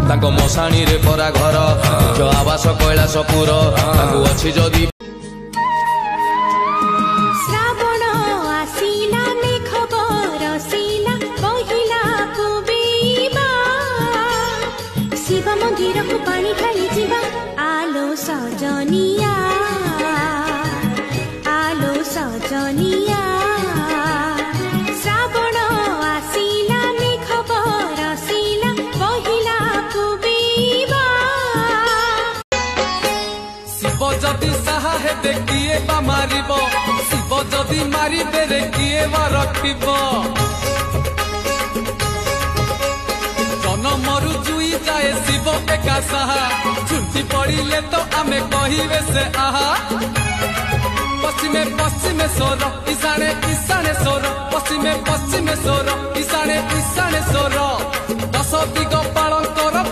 ताको मशाणी रे परा घर जो आवास कैलासपुर ताको अछि जदी श्रावण आसीला मेघ बरसीला बहिला कुबीबा शिव मंदिर को पानी ढाली जीवा आलो सजनिया आलो सजनिया श्रावण आसीला मेघ बरसीला बहिला कुबीबा शिव जदि साहा हे देखिए बा मारिब शिव जदि मारी दे किए बा रखिब जनमरु जुई जाए शिव एका साहा झुंटी पड़िले तो आमे कहिबे से आहा पश्चिमे पश्चिमे सोर ईशाने ईशाने सोर पश्चिमे पश्चिमे सोर ईशाने ईशाने सोर 10 दिग पालन